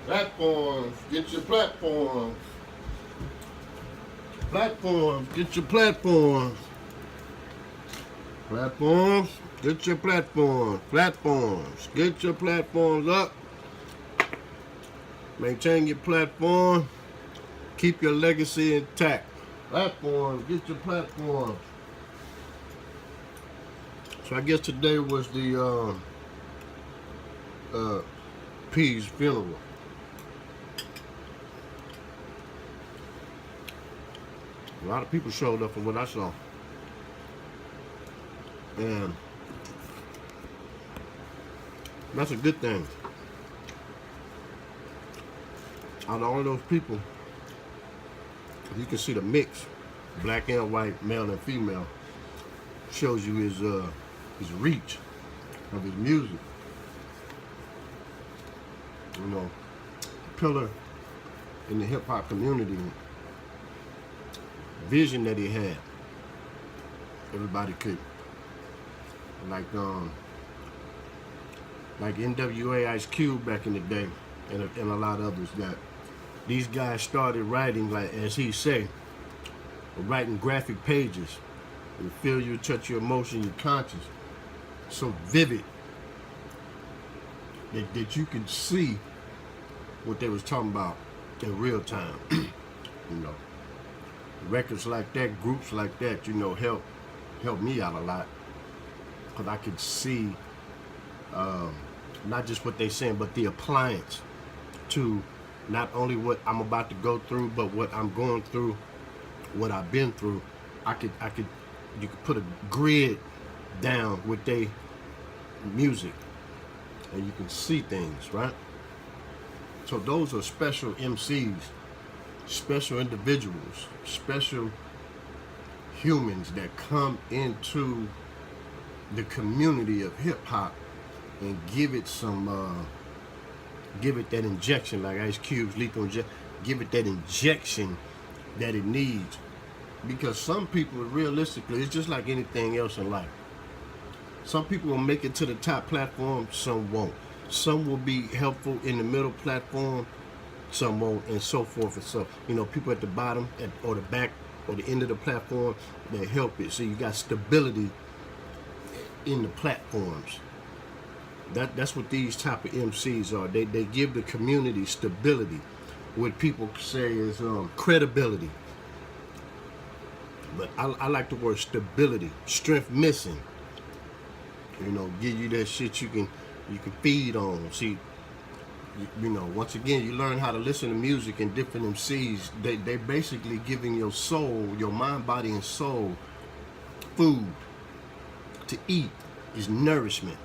Platforms, get your platforms. Platforms, get your platforms. Platforms, get your platforms. Platforms, get your platforms up. Maintain your platform. Keep your legacy intact. Platforms, get your platforms. So I guess today was the P's funeral. A lot of people showed up from what I saw. And that's a good thing. Out of all those people, you can see the mix, black and white, male and female, shows you his reach of his music. You know, pillar in the hip hop community, vision that he had. Everybody could like NWA Ice Cube back in the day, and a lot of others that these guys started writing, like as he say, writing graphic pages. It feel you, touch your emotion, your conscience. So vivid that you can see what they was talking about in real time. You know, records like that, groups like that, you know, help me out a lot, because I could see not just what they saying, but the appliance to not only what I'm about to go through, but what I'm going through, what I've been through. You could put a grid down with their music, and you can see things, right? So those are special MCs, special individuals, special humans that come into the community of hip hop and give it some, give it that injection, like Ice Cube's lethal injection. Give it that injection that it needs, because some people, realistically, it's just like anything else in life. Some people will make it to the top platform, some won't. Some will be helpful in the middle platform, some won't, and so forth and so. You know, people at the bottom or the back or the end of the platform, they help it. So you got stability in the platforms. That's what these type of MCs are. They give the community stability. What people say is credibility. But I like the word stability. Strength missing. You know, give you that shit you can feed on. See, you know, once again, you learn how to listen to music and different MCs. They basically giving your soul, your mind, body, and soul food to eat. Is nourishment.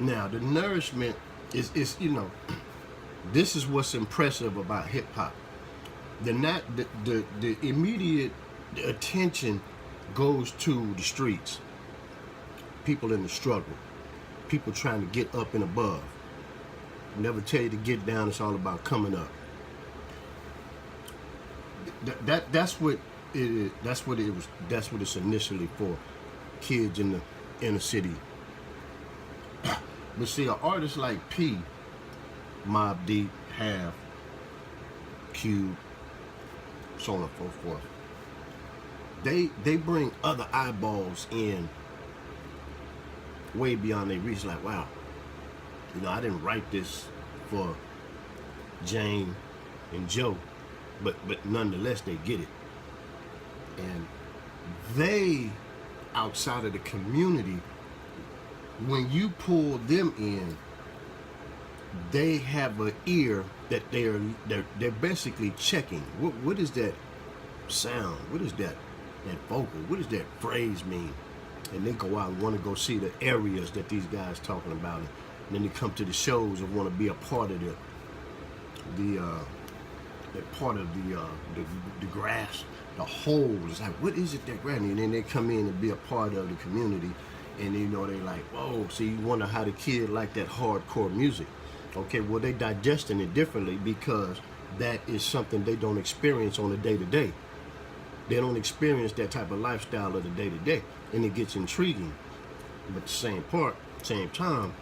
Now, the nourishment is you know, this is what's impressive about hip hop. The immediate attention goes to the streets. People in the struggle. People trying to get up and above. Never tell you to get down. It's all about coming up. That's what it is. That's what it was. That's what it's initially for. Kids in the inner city. But see, an artist like P, Mobb Deep, Half, Cube, so on and so forth, they bring other eyeballs in way beyond their reach. Like, wow, you know, I didn't write this for Jane and Joe, but nonetheless they get it. And they, outside of the community, when you pull them in, they have an ear that they're basically checking. What is that sound? What is that vocal? What does that phrase mean? And they go out and want to go see the areas that these guys talking about, and then they come to the shows and want to be a part of the grass, the whole. It's like, what is it that grass? And then they come in and be a part of the community, and you know, they like, whoa. So you wonder how the kid like that hardcore music. Okay, well, they digesting it differently, because that is something they don't experience on a day-to-day. They don't experience that type of lifestyle of the day-to-day, and it gets intriguing. But at the same time,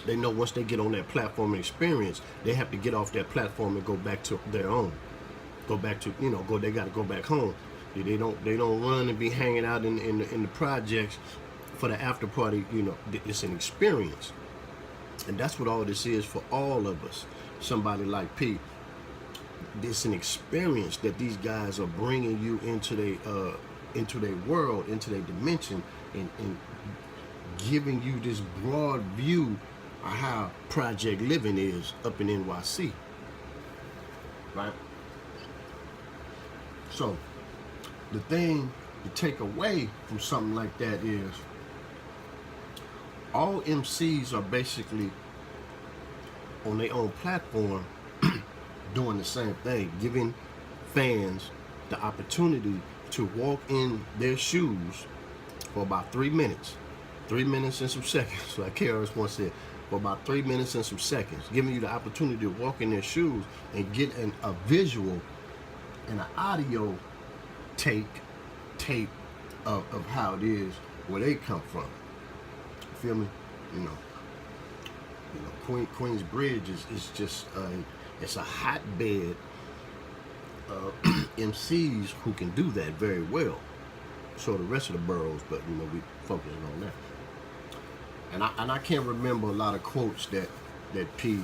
They know once they get on that platform and experience, they have to get off that platform and go back to their own. Go back to, they got to go back home. They don't run and be hanging out in the projects for the after party. It's an experience, and that's what all this is for all of us. Somebody like P, it's an experience that these guys are bringing you into their world, into their dimension, and giving you this broad view of how project living is up in NYC, right? So the thing to take away from something like that is all MCs are basically on their own platform doing the same thing, giving fans the opportunity to walk in their shoes for about 3 minutes. 3 minutes and some seconds, like KRS once said, for about 3 minutes and some seconds, giving you the opportunity to walk in their shoes and get a visual and an audio tape of how it is where they come from. You feel me? Queens Bridge is just it's a hotbed of MCs who can do that very well. So the rest of the boroughs, but we focusing on that. And I can't remember a lot of quotes that P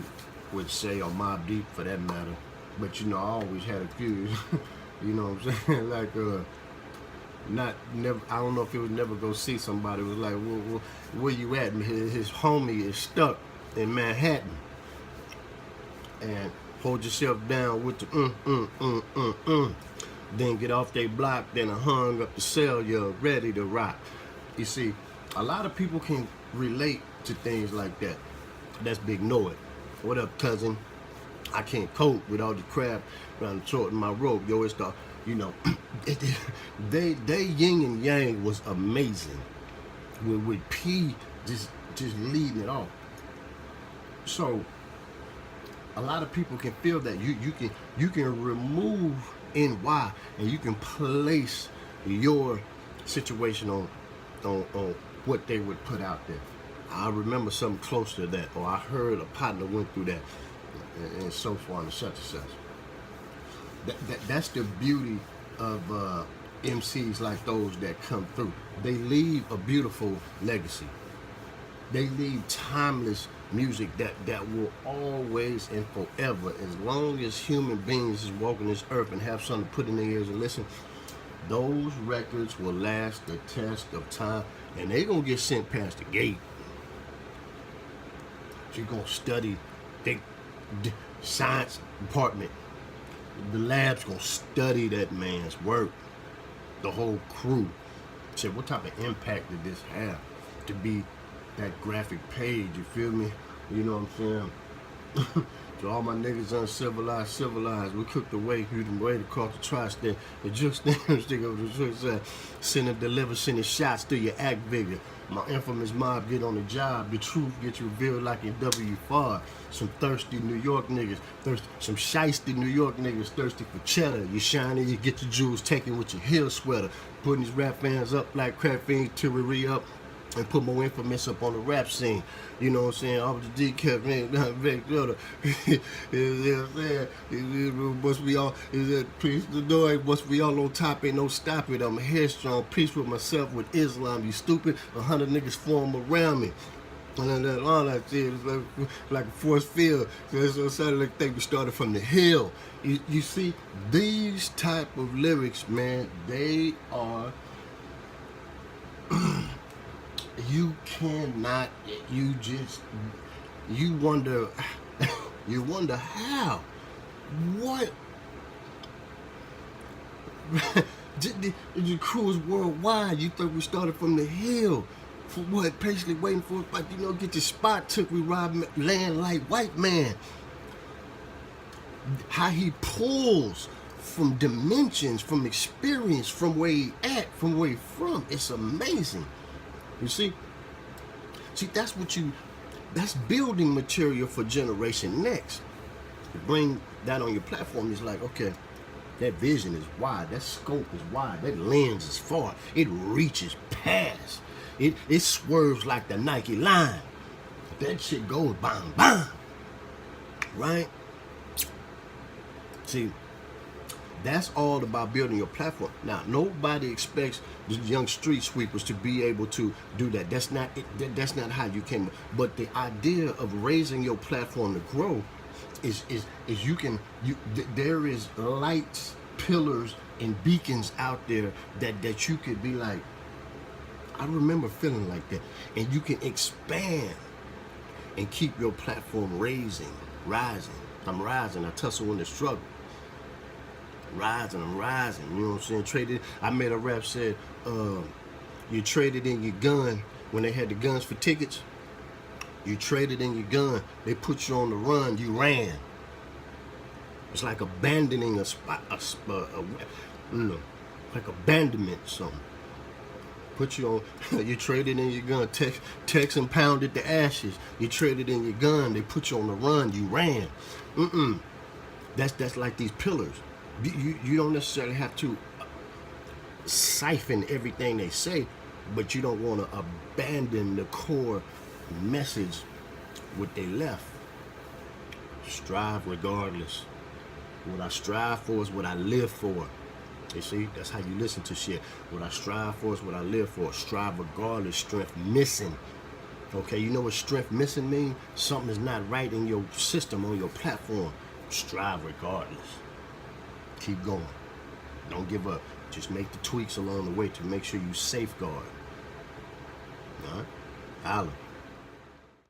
would say, or Mobb Deep for that matter. But I always had a few. You know what I'm saying? Like never. I don't know if he would never go see somebody. It was like, where you at? His homie is stuck in Manhattan, and hold yourself down with the Then get off they block. Then I hung up the cell. You're ready to rock. You see, a lot of people can relate to things like that. That's Big Noid. What up, cousin? I can't cope with all the crap around the short in my rope. Yo, it's the, they yin and yang was amazing. With P just leading it off. So a lot of people can feel that you can remove NY and you can place your situation on what they would put out there. I remember something close to that, or I heard a partner went through that, and so far and such and such. That's the beauty of MCs like those that come through. They leave a beautiful legacy. They leave timeless music that will always and forever, as long as human beings is walking this earth and have something to put in their ears and listen, those records will last the test of time, and they're going to get sent past the gate. You're going to study the science department. The lab's going to study that man's work. The whole crew. Say, what type of impact did this have to be that graphic page? You feel me? You know what I'm saying? To all my niggas uncivilized, civilized, we cooked the way, you the way across the tri-state. The juke stand, stick over the switch side. Send and deliver, sending shots through your act vigor. My infamous mob get on the job. The truth gets revealed like in W4. Some thirsty New York niggas, some shiesty New York niggas thirsty for cheddar. You shiny, you get your jewels taken with your heel sweater. Putting these rap fans up like crap fiends till we re-up. And put more infamous up on the rap scene. You know what I'm saying? All the decaf, man, you know what I'm saying? Must be all, is that peace the door? Must be all on top, ain't no stopping. I'm headstrong, peace with myself, with Islam. You stupid, 100 niggas form around me. And then all that shit is like a force field. So that's what I said, like think we started from the hill. You see, these type of lyrics, man, they are you cannot, you wonder how, what, the crew is worldwide. You think we started from the hill, for what, patiently waiting for, like, get your spot took, we rob land like white man. How he pulls from dimensions, from experience, from where he at, from where he from, it's amazing. You see, that's building material for Generation Next. You bring that on your platform, it's like, okay, that vision is wide, that scope is wide, that lens is far, it reaches past, it swerves like the Nike line. that shit goes bang, bang. Right? See, that's all about building your platform. Now, nobody expects the young street sweepers to be able to do that. That's not it. That's not how you came up. But the idea of raising your platform to grow is you can there is lights, pillars, and beacons out there that you could be like, I remember feeling like that, and you can expand and keep your platform rising. I'm rising. I tussle in the struggle. Rising, I'm rising. You know what I'm saying? Traded. I made a rap said, you traded in your gun when they had the guns for tickets. You traded in your gun. They put you on the run. You ran. It's like abandoning a spot, like abandonment, something. Put you on. You traded in your gun. Tex and pounded the ashes. You traded in your gun. They put you on the run. You ran. That's like these pillars. You don't necessarily have to siphon everything they say, but you don't want to abandon the core message what they left. Strive regardless. What I strive for is what I live for. You see, that's how you listen to shit. What I strive for is what I live for. Strive regardless. Strength missing. Okay, you know what strength missing means? Something is not right in your system, on your platform. Strive regardless. Keep going. Don't give up. Just make the tweaks along the way to make sure you safeguard. All right? Holla.